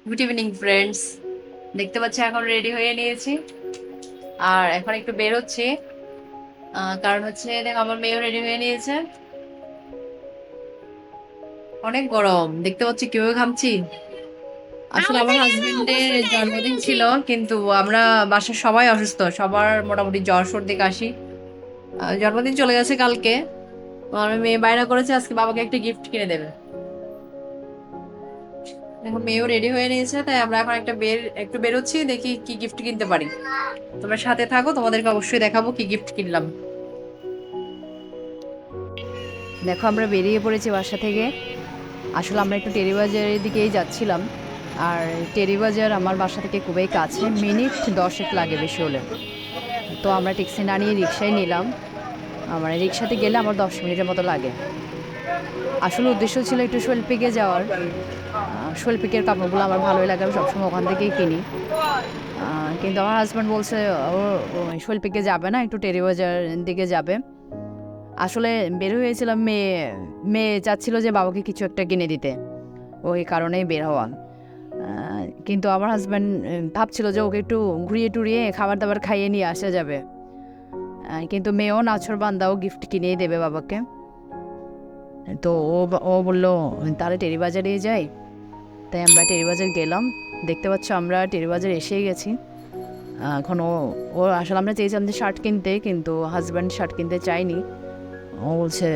Good evening friends. দেখতে পাচ্ছি এখন রেডি হয়ে নিয়েছি আর এখন একটু বেরোচ্ছি। কারণ হচ্ছে দেখ আমার মেয়েও রেডি হয়ে নিয়েছে। অনেক গরম, দেখতে পাচ্ছি কিভাবে ঘামছি। আসলে আমার হাজবেন্ডের জন্মদিন ছিল, কিন্তু আমরা বাসার সবাই অসুস্থ, সবার মোটামুটি জ্বর সর্দি কাশি। জন্মদিন চলে গেছে কালকে। আমার মেয়ে বায়না করেছে আজকে বাবাকে একটা গিফট কিনে দেবে। এখন মেয়েও রেডি হয়ে নিয়েছে, তাই আমরা এখন একটু বেরোচ্ছি, দেখি কি গিফট কিনতে পারি। তোমরা সাথে থাকো, তোমাদেরকে অবশ্যই দেখাবো কি গিফট কিনলাম। দেখো আমরা বেরিয়ে পড়েছি বাসা থেকে। আসলে আমরা একটু টেরি বাজারের দিকেই যাচ্ছিলাম। আর টেরি বাজার আমার বাসা থেকে খুবই কাছে, মিনিট 10 লাগে বেশি হলে। তো আমরা ট্যাক্সি না নিয়ে রিক্সায় নিলাম। মানে রিক্সাতে গেলে আমার 10 মিনিটের মতো লাগে। আসলে উদ্দেশ্য ছিল একটু শৈল্পিকে যাওয়ার। শৈল্পিকের কাপড়গুলো আমার ভালোই লাগে, আমি সবসময় ওখান থেকেই কিনি। কিন্তু আমার হাজব্যান্ড বলছে ও শৈল্পিকে যাবে না, একটু টেরি বাজার দিকে যাবে। আসলে বের হয়েছিলাম, মেয়ে মেয়ে চাচ্ছিল যে বাবাকে কিছু একটা কিনে দিতে, ওই কারণেই বের হওয়া। কিন্তু আমার হাজব্যান্ড ভাবছিল যে ওকে একটু ঘুরিয়ে টুরিয়ে খাবার দাবার খাইয়ে নিয়ে আসা যাবে। কিন্তু মেয়েও নাছোড়বান্দাও গিফট কিনেই দেবে বাবাকে। তো ও বললো তাহলে টেরি বাজারে যাই। তাই আমরা টেরি বাজার গেলাম। দেখতে পাচ্ছ আমরা টেরি বাজার এসেই গেছি। এখন ও আসলে আমরা চেয়েছিলাম যে শার্ট কিনতে, কিন্তু হাজব্যান্ড শার্ট কিনতে চায়নি। ও বলছে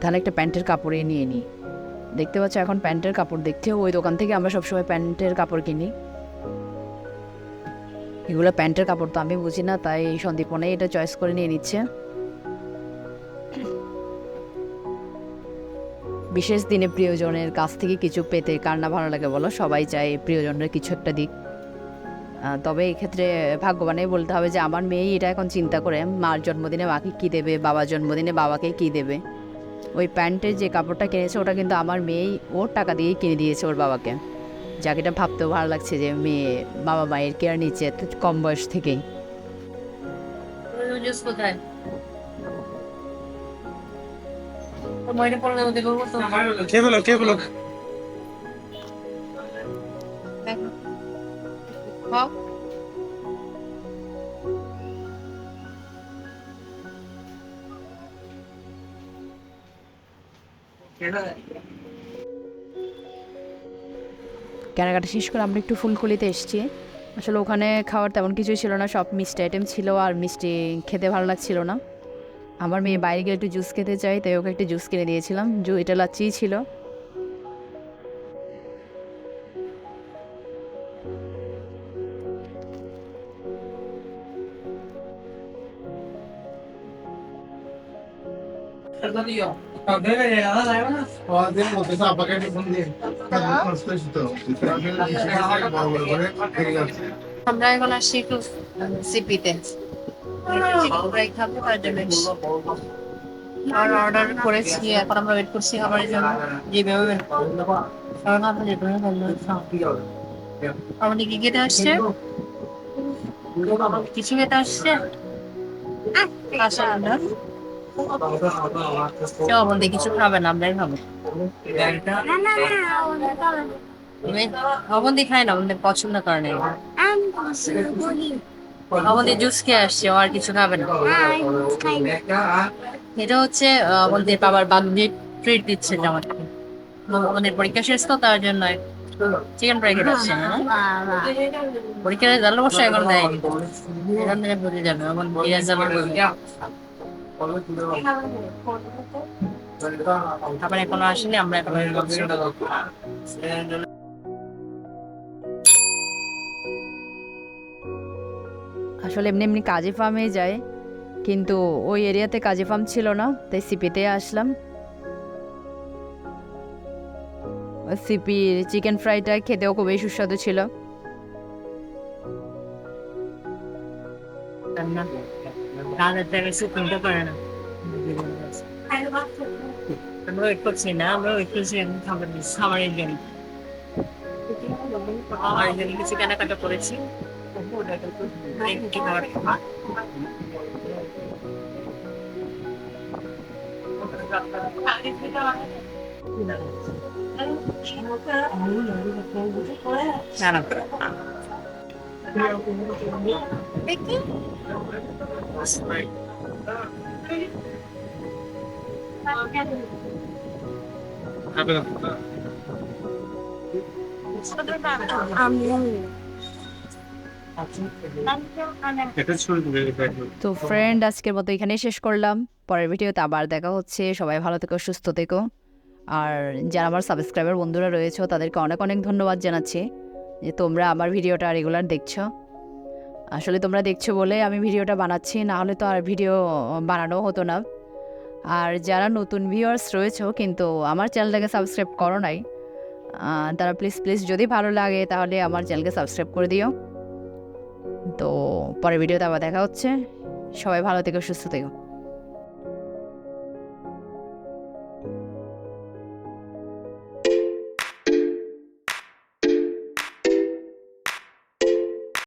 তাহলে একটা প্যান্টের কাপড়ই নিয়ে নিই। দেখতে পাচ্ছ এখন প্যান্টের কাপড় দেখতে, ওই দোকান থেকে আমরা সবসময় প্যান্টের কাপড় কিনি। এগুলো প্যান্টের কাপড় তো আমি বুঝি না, তাই সন্দীপনে এটা চয়েস করে নিয়ে নিচ্ছে। বিশেষ দিনে প্রিয়জনের কাছ থেকে কিছু পেতে কার না ভালো লাগে বলো, সবাই চায় প্রিয়জনের কিছু একটা দিক। তবে এই ক্ষেত্রে ভাগ্যবানই বলতে হবে যে আমার মেয়েই এটা এখন চিন্তা করে মার জন্মদিনে মাকে কী দেবে, বাবার জন্মদিনে বাবাকে কী দেবে। ওই প্যান্টের যে কাপড়টা কিনেছে ওটা কিন্তু আমার মেয়েই ওর টাকা দিয়েই কিনে দিয়েছে ওর বাবাকে। যাকে এটা ভাবতেও ভালো লাগছে যে মেয়ে বাবা মায়ের কেয়ার নিচ্ছে এত কম বয়স থেকেই। কোথায় কে বলো কে বলো? কেনাকাটা শেষ করে আমরা একটু ফুলকুলিতে এসেছি। আসলে ওখানে খাওয়ার তেমন কিছুই ছিল না, সব মিষ্টি আইটেম ছিল, আর মিষ্টি খেতে ভালো লাগছিল না। আমার মেয়ে বাইরে গিয়ে একটু জুস খেতে চাই, তাই ওকে একটু জুস কিনে দিয়েছিলাম। এটা লাচ্ছিই ছিল। আমরা এখন আসছি একটু সিপিতে খাবো, তার জন্য আর অর্ডার করেছি। এখন আমরা ওয়েট করছি খাবারের জন্য। যেভাবে wait করবো। কারণ আমরা যেভাবে বললো, আমাদের কি খেতে আসছে, কিছু খেতে আসছে। আসা আমরা বলতে কিছু খাবে না, আমরাই খাবো। অবন্তি খায় না, আমাদের পছন্দ করে না। আমাদের জুস খেয়ে আসছে, ও আর কিছু খাবে না। এটা হচ্ছে আমাদের বাবার বান্ধবী ট্রিট দিচ্ছে যে আমাকে। আমাদের পরীক্ষা শেষ তো, তার জন্য চিকেন ফ্রাই খেতে আসছে না। পরীক্ষা জানলে অবশ্য এখন দেয়নি, এখান থেকে বুঝে যাবে আমার খাবার এখনো আসেনি, আমরা এখন আসলে এমনি এমনি কাজী ফার্মে যায়, কিন্তু ওই এরিয়াতে কাজী ফার্ম ছিল না, তাই সিপিতে আসলাম। সিপির চিকেন ফ্রাইটা খেতেও খুবই সুস্বাদু ছিল। আমরা ওয়েট করছি না, আমরা ওয়েট করছি এখন খাবারের জন্য। খাবারের জন্য কিছু কেনাকাটা করেছি। না না এটা ছুরি তো ফ্রেন্ড, আজকের মতো এখানেই শেষ করলাম। পরের ভিডিওতে আবার দেখা হচ্ছে। সবাই ভালো থেকো, সুস্থ থেকো। আর যারা আমার সাবস্ক্রাইবার বন্ধুরা রয়েছে তাদেরকে অনেক অনেক ধন্যবাদ জানাচ্ছি যে তোমরা আমার ভিডিওটা রেগুলার দেখছো। আসলে তোমরা দেখছো বলে আমি ভিডিওটা বানাচ্ছি, না হলে তো আর ভিডিও বানানো হতো না। আর যারা নতুন ভিউয়ার্স রয়েছে কিন্তু আমার চ্যানেলটাকে সাবস্ক্রাইব করো নাই, তারা প্লিজ প্লিজ যদি ভালো লাগে তাহলে আমার চ্যানেলকে সাবস্ক্রাইব করে দিও। তো পরের ভিডিওতে আবার দেখা হচ্ছে। সবাই ভালো থেকো, সুস্থ থেকো।